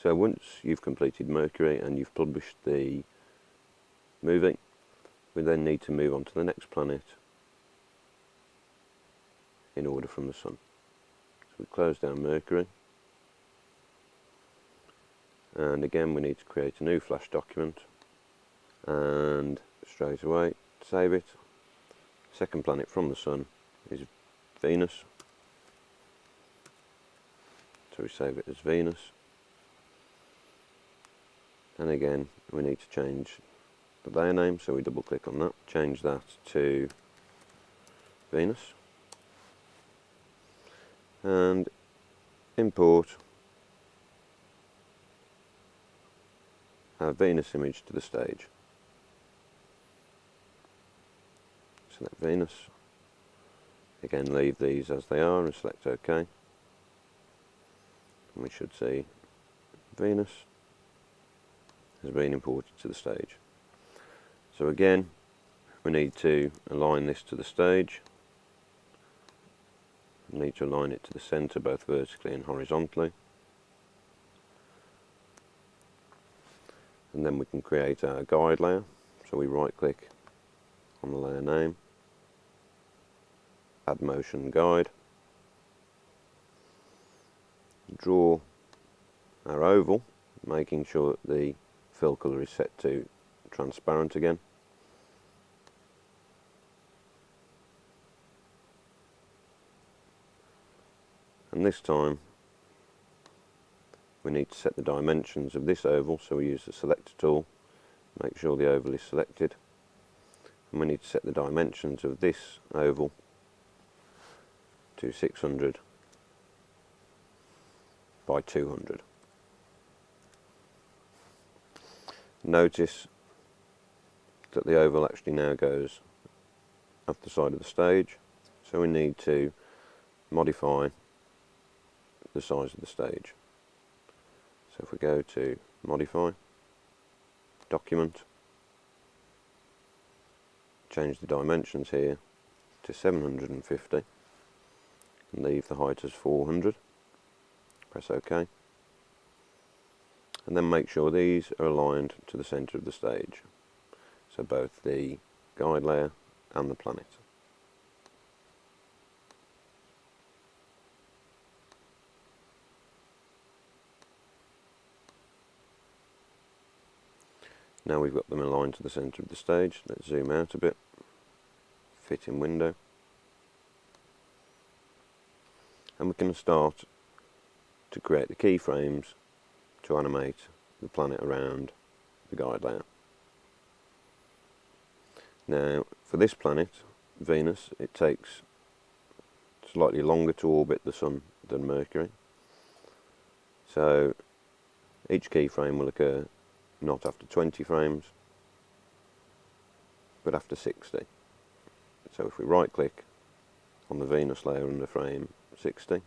So once you've completed Mercury and you've published the movie, we then need to move on to the next planet in order from the Sun. So we close down Mercury, and again we need to create a new Flash document, and straight away save it. Second planet from the Sun is Venus, so we save it as Venus, and again we need to change the layer name, so we double click on that, change that to Venus, and import our Venus image to the stage. Select Venus, again leave these as they are and select OK, and we should see Venus has been imported to the stage. So again we need to align this to the stage. We need to align it to the centre both vertically and horizontally, and then we can create our guide layer. So we right click on the layer name, add motion guide, draw our oval, making sure that the fill colour is set to transparent again. And this time we need to set the dimensions of this oval, so we use the selector tool, make sure the oval is selected, and we need to set the dimensions of this oval to 600 by 200. Notice that the oval actually now goes up the side of the stage, so we need to modify the size of the stage. So if we go to Modify, Document, change the dimensions here to 750 and leave the height as 400, press OK, and then make sure these are aligned to the centre of the stage, so both the guide layer and the planet. Now we've got them aligned to the centre of the stage, let's zoom out a bit, fit in window, and we can start to create the keyframes to animate the planet around the guide layer. Now for this planet, Venus, it takes slightly longer to orbit the Sun than Mercury, so each keyframe will occur not after 20 frames, but after 60. So if we right click on the Venus layer under frame 60,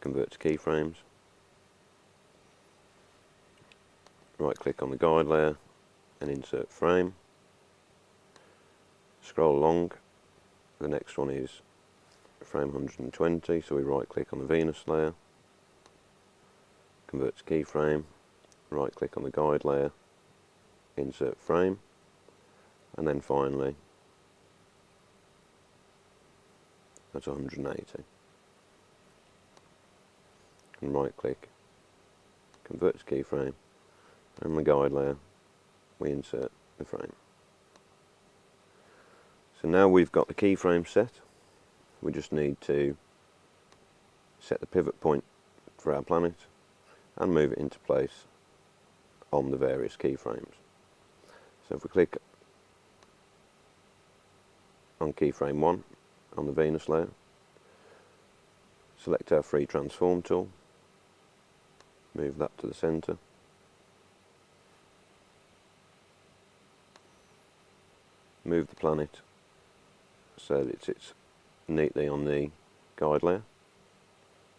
convert to keyframes, right click on the guide layer and insert frame, scroll along, the next one is frame 120, so we right click on the Venus layer, convert to keyframe, right click on the guide layer, insert frame, and then finally that's 180. And right click, convert to keyframe, and the guide layer we insert the frame. So now we've got the keyframe set, we just need to set the pivot point for our planet and move it into place on the various keyframes. So if we click on keyframe 1 on the Venus layer, select our free transform tool, move that to the centre, move the planet so that it sits neatly on the guide layer,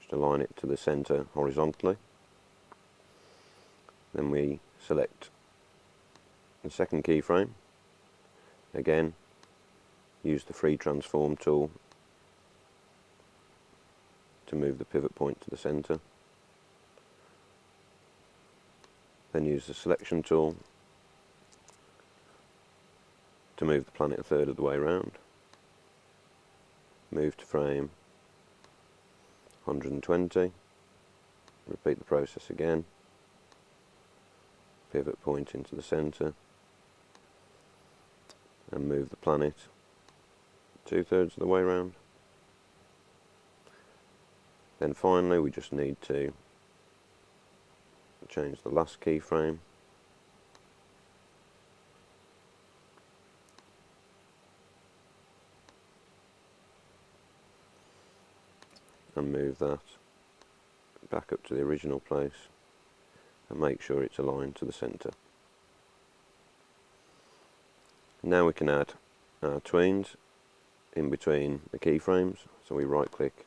just align it to the centre horizontally. Then we select the second keyframe, again use the free transform tool to move the pivot point to the centre, Then use the selection tool to move the planet a third of the way around. Move to frame 120. Repeat the process again. Pivot point into the centre and move the planet 2/3 of the way around. Then finally we just need to change the last keyframe and move that back up to the original place and make sure it's aligned to the centre. Now we can add our tweens in between the keyframes, so we right click,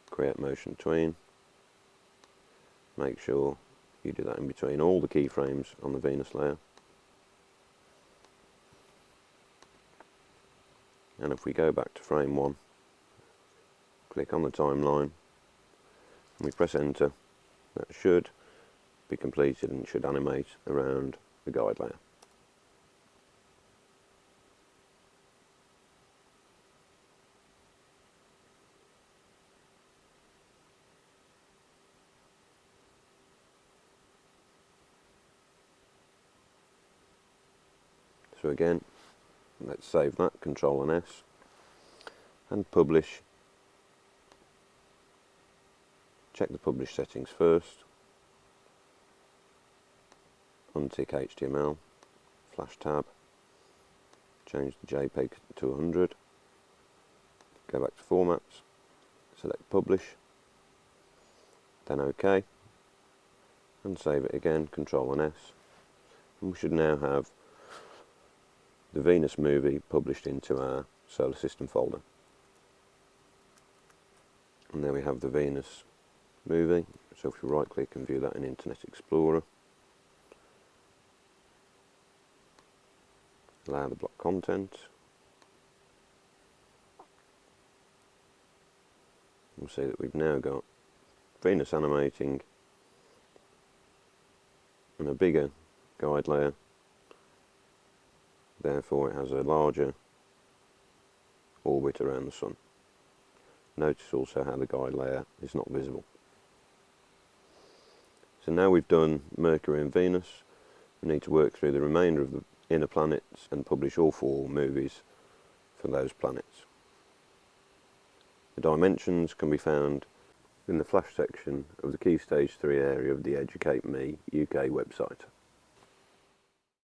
create motion tween, make sure you do that in between all the keyframes on the Venus layer. And if we go back to frame 1, click on the timeline and we press enter, that should be completed and should animate around the guide layer. So again, let's save that, Control and S, and publish. Check the publish settings first, untick HTML, flash tab, change the JPEG to 100, go back to formats, select publish, then OK, and save it again, Control and S, and we should now have the Venus movie published into our Solar System folder. And there we have the Venus movie. So if we right click and view that in Internet Explorer, allow the block content, we'll see that we've now got Venus animating and a bigger guide layer, therefore it has a larger orbit around the Sun. Notice also how the guide layer is not visible. So now we've done Mercury and Venus, we need to work through the remainder of the inner planets and publish all 4 movies for those planets. The dimensions can be found in the Flash section of the Key Stage 3 area of the Educate Me UK website.